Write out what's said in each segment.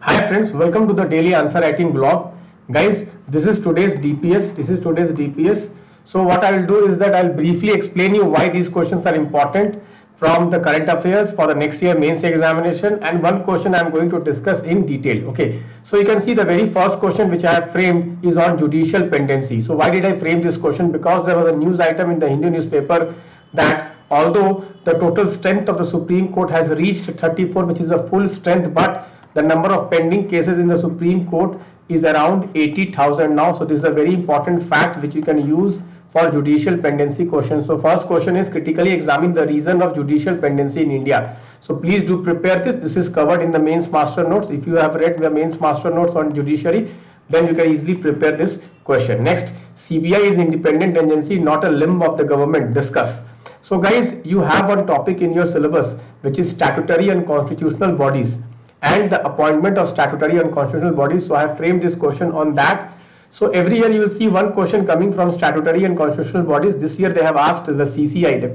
Hi friends, welcome to the daily answer writing blog. Guys, this is today's DPS. So what I will do is that I'll briefly explain you why these questions are important from the current affairs for the next year mains examination, and one question I'm going to discuss in detail. Okay, so you can see the very first question which I have framed is on judicial pendency. So why did I frame this question? Because there was a news item in the Hindu newspaper that although the total strength of the Supreme Court has reached 34, which is a full strength, but the number of pending cases in the Supreme Court is around 80,000 now. So this is a very important fact which you can use for judicial pendency questions. So first question is critically examine the reason of judicial pendency in India. So please do prepare this. This is covered in the mains master notes. If you have read the mains master notes on judiciary, then you can easily prepare this question. Next, CBI is independent agency, not a limb of the government. Discuss. So guys, you have one topic in your syllabus which is statutory and constitutional bodies and the appointment of statutory and constitutional bodies. So I have framed this question on that. So every year you will see one question coming from statutory and constitutional bodies. This year they have asked the CCI, the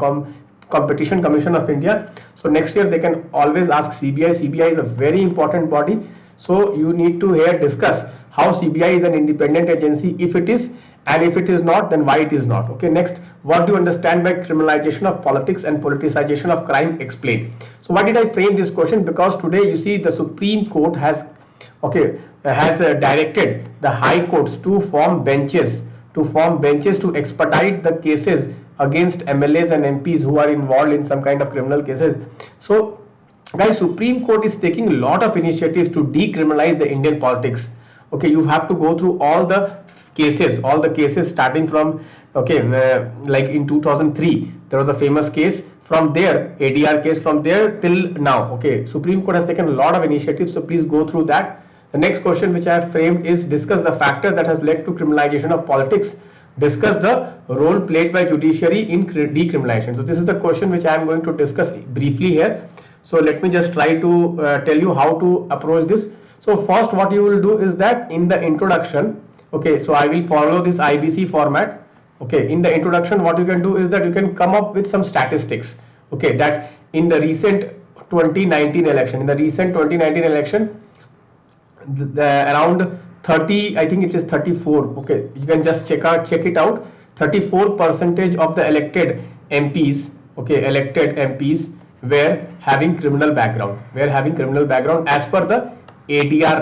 Competition Commission of India. So next year they can always ask CBI. CBI is a very important body. So you need to here discuss how CBI is an independent agency, if it is, and if it is not, then why it is not. Okay, next, what do you understand by criminalization of politics and politicization of crime? Explain. So why did I frame this question? Because today you see the Supreme Court has directed the high courts to form benches to expedite the cases against MLAs and MPs who are involved in some kind of criminal cases. So guys, Supreme Court is taking a lot of initiatives to decriminalize the Indian politics. Okay, you have to go through all the cases starting from, like in 2003 there was a famous case, from there ADR case, from there till now. Okay, Supreme Court has taken a lot of initiatives, so please go through that. The next question which I have framed is discuss the factors that has led to criminalization of politics. Discuss the role played by judiciary in decriminalization. So this is the question which I am going to discuss briefly here. So let me just try to tell you how to approach this. So first what you will do is that in the introduction, okay, so I will follow this IBC format. Okay, in the introduction what you can do is that you can come up with some statistics. Okay, that in the recent 2019 election, around 30, I think it is 34. Okay, you can just check it out. 34% of the elected MPs, were having criminal background, as per the ADR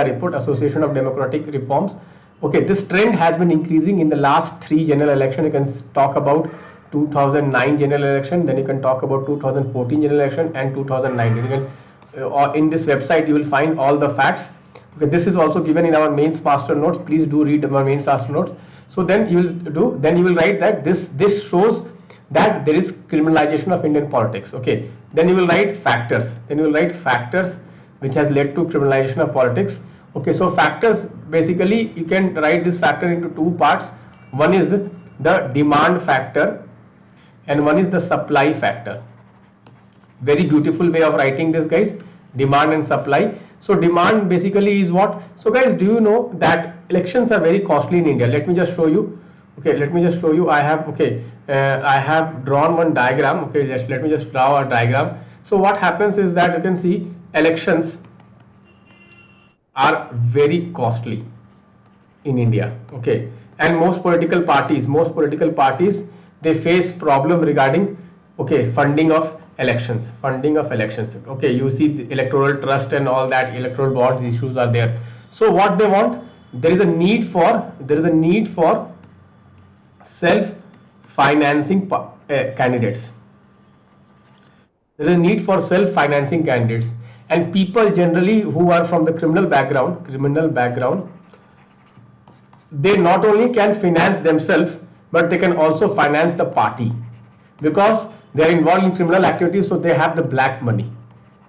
report, Association of Democratic Reforms. Okay, this trend has been increasing in the last 3 general election. You can talk about 2009 general election, then you can talk about 2014 general election and 2019. You can in this website you will find all the facts. Okay, this is also given in our mains master notes. Please do read our mains master notes. So then you will write that this shows that there is criminalization of Indian politics. Okay, then you will write factors. Which has led to criminalization of politics. Okay, so factors, basically you can write this factor into 2 parts. One is the demand factor and one is the supply factor. Very beautiful way of writing this, guys. Demand and supply. So demand basically is what? So guys, do you know that elections are very costly in India? Let me just show you. Okay, I have drawn one diagram. Okay, let me just draw a diagram. So what happens is that you can see elections are very costly in India. Okay, and most political parties they face problem regarding funding of elections. Okay, you see the electoral trust and all that, electoral bonds issues are there. So what they want, there is a need for self financing candidates. There is a need for self financing candidates, and people generally who are from the criminal background, they not only can finance themselves but they can also finance the party, because they are involved in criminal activities. So they have the black money,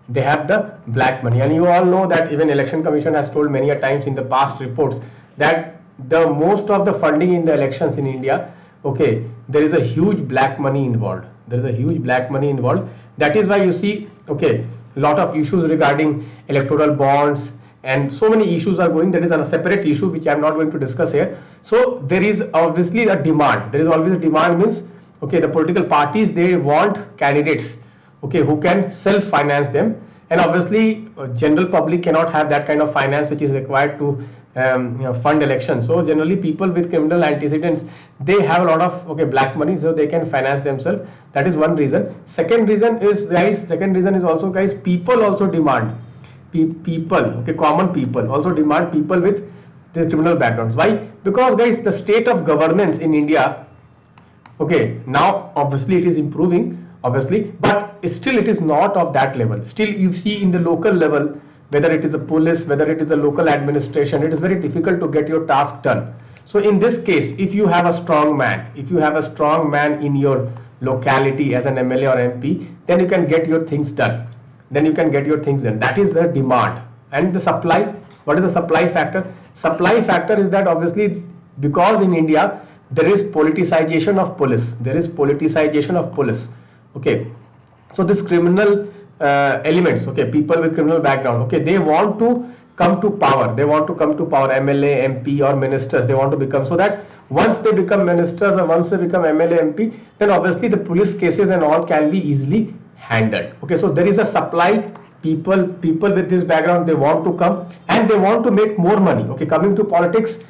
and you all know that even Election Commission has told many a times in the past reports that the most of the funding in the elections in India, okay, there is a huge black money involved. That is why you see, okay, lot of issues regarding electoral bonds and so many issues are going. That is a separate issue which I am not going to discuss here. So there is obviously a demand. There is always a demand, means okay, the political parties, they want candidates, okay, who can self finance them, and obviously general public cannot have that kind of finance which is required to fund elections. So generally people with criminal antecedents, they have a lot of black money, so they can finance themselves. That is one reason. Second reason is also guys, people also demand common people also demand people with the criminal backgrounds. Why? Because guys, the state of governance in India, now obviously it is improving, obviously, but still it is not of that level. Still you see in the local level, whether it is a police, whether it is a local administration, it is very difficult to get your task done. So in this case, if you have a strong man, in your locality as an MLA or MP, then you can get your things done. That is the demand. And the supply, what is the supply factor? Supply factor is that obviously because in India there is politicization of police. So this criminal elements, people with criminal background, they want to come to power. MLA, MP or ministers, they want to become, so that once they become ministers or once they become MLA, MP, then obviously the police cases and all can be easily handled. So there is a supply. People with this background, they want to come and they want to make more money. Coming to politics,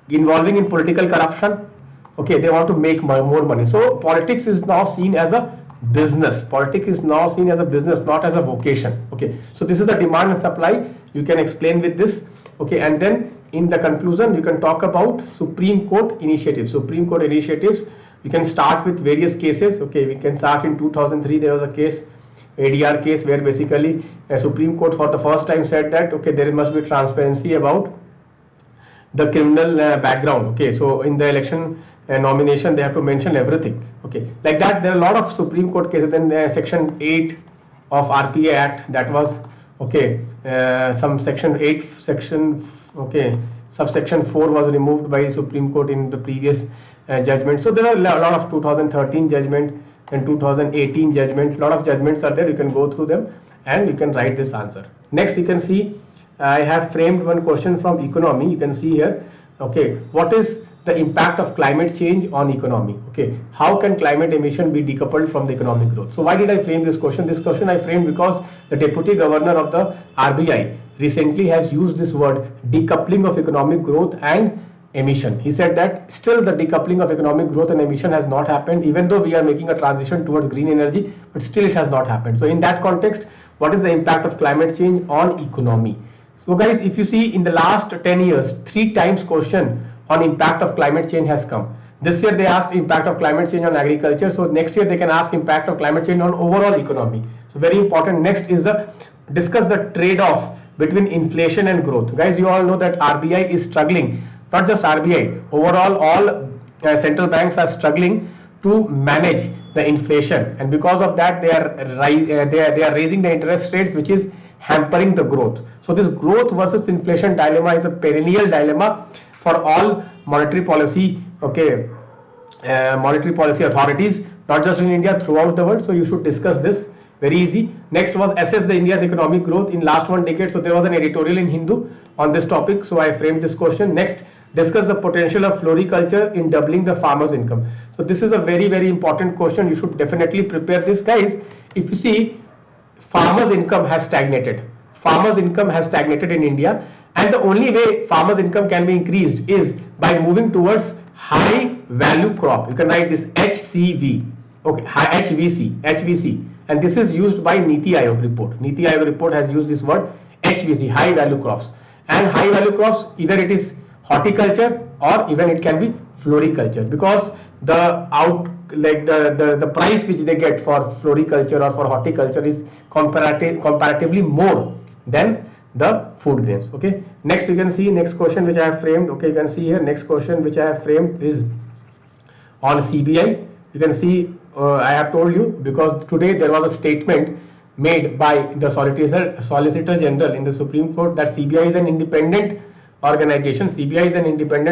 involving in political corruption, they want to make more money. So politics is now seen as a business. Not as a vocation. So this is the demand and supply. You can explain with this. And then in the conclusion, you can talk about Supreme Court initiatives. You can start with various cases. We can start in 2003. There was a case, ADR case, where basically a Supreme Court for the first time said that there must be transparency about the criminal background. So in the election nomination, they have to mention everything. Like that, there are a lot of Supreme Court cases. Then section 8 of RPA Act, that was some section 8 subsection 4 was removed by Supreme Court in the previous judgment. So there are a lot of 2013 judgment and 2018 judgment. Lot of judgments are there. You can go through them and you can write this answer. Next, you can see I have framed one question from economy. You can see here, what is the impact of climate change on economy? How can climate emission be decoupled from the economic growth? So why did I frame this question? This question I framed because the Deputy Governor of the RBI recently has used this word, decoupling of economic growth and emission. He said that still the decoupling of economic growth and emission has not happened, even though we are making a transition towards green energy, but still it has not happened. So in that context, what is the impact of climate change on economy? So guys, if you see in the last 10 years, 3 times question on impact of climate change has come. This year they asked impact of climate change on agriculture. So next year they can ask impact of climate change on overall economy. So very important. Next is discuss the trade-off between inflation and growth. Guys, you all know that RBI is struggling. Not just RBI, overall all central banks are struggling to manage the inflation, and because of that they are raising the interest rates, which is hampering the growth. So this growth versus inflation dilemma is a perennial dilemma for all monetary policy authorities, not just in India, throughout the world. So you should discuss this. Very easy. Next was assess the India's economic growth in last 1 decade. So there was an editorial in Hindu on this topic, so I framed this question. Next, discuss the potential of floriculture in doubling the farmer's income. So this is a very, very important question. You should definitely prepare this, guys. If you see, farmers' income has stagnated. In India, and the only way farmers' income can be increased is by moving towards high value crop. You can write this HCV, HVC, and this is used by Niti Aayog report. Niti Aayog report has used this word HVC, high value crops. And high value crops, either it is horticulture or even it can be floriculture, because the price which they get for floriculture or for horticulture is comparatively more than the food grains. Next, you can see next question which I have framed. You can see here next question which I have framed is on CBI. You can see I have told you, because today there was a statement made by the Solicitor General in the Supreme Court that CBI is an independent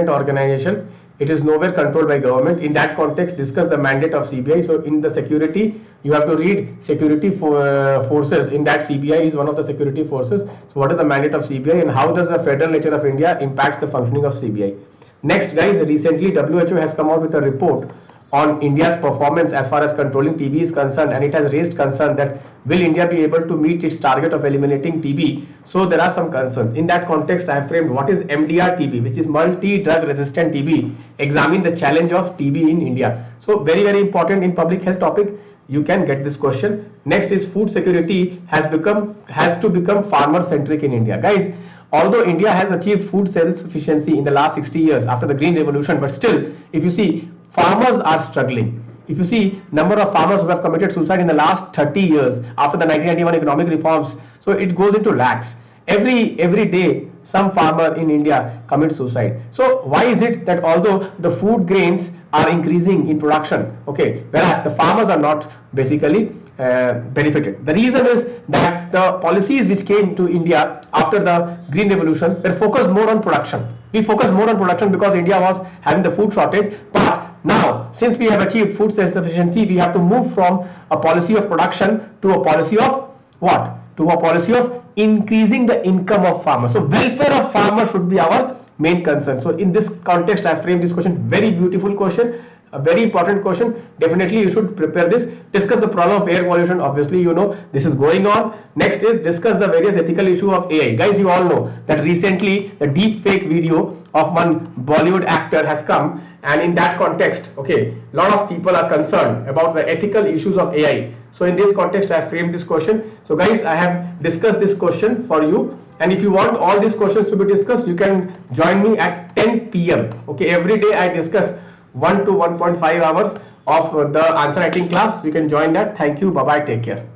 organization. It is nowhere controlled by government. In that context, discuss the mandate of CBI. So in the security, you have to read security forces. In that, CBI is one of the security forces. So what is the mandate of CBI and how does the federal nature of India impacts the functioning of CBI? Next, guys, recently WHO has come out with a report on India's performance as far as controlling TB is concerned, and it has raised concern that will India be able to meet its target of eliminating TB. So there are some concerns. In that context, I have framed what is MDR TB, which is multi-drug resistant TB. Examine the challenge of TB in India. So very, very important in public health topic. You can get this question. Next is food security has to become farmer centric in India. Guys, although India has achieved food self-sufficiency in the last 60 years after the Green Revolution, but still, if you see, farmers are struggling. If you see number of farmers who have committed suicide in the last 30 years after the 1991 economic reforms, so it goes into lakhs. Every day some farmer in India commits suicide. So why is it that although the food grains are increasing in production, okay, whereas the farmers are not basically benefited? The reason is that the policies which came to India after the Green Revolution were focused more on production. We focused more on production because India was having the food shortage. But now, since we have achieved food self-sufficiency, we have to move from a policy of production to a policy of what? To a policy of increasing the income of farmers. So welfare of farmers should be our main concern. So in this context, I have framed this question. Very beautiful question, a very important question. Definitely you should prepare this. Discuss the problem of air pollution. Obviously you know this is going on. Next is discuss the various ethical issue of AI. Guys, you all know that recently the deep fake video of one Bollywood actor has come, and in that context, okay, a lot of people are concerned about the ethical issues of AI. So in this context, I have framed this question. So guys, I have discussed this question for you, and if you want all these questions to be discussed, you can join me at 10 p.m. okay, every day I discuss 1 to 1.5 hours of the answer writing class. You can join that. Thank you. Bye bye. Take care.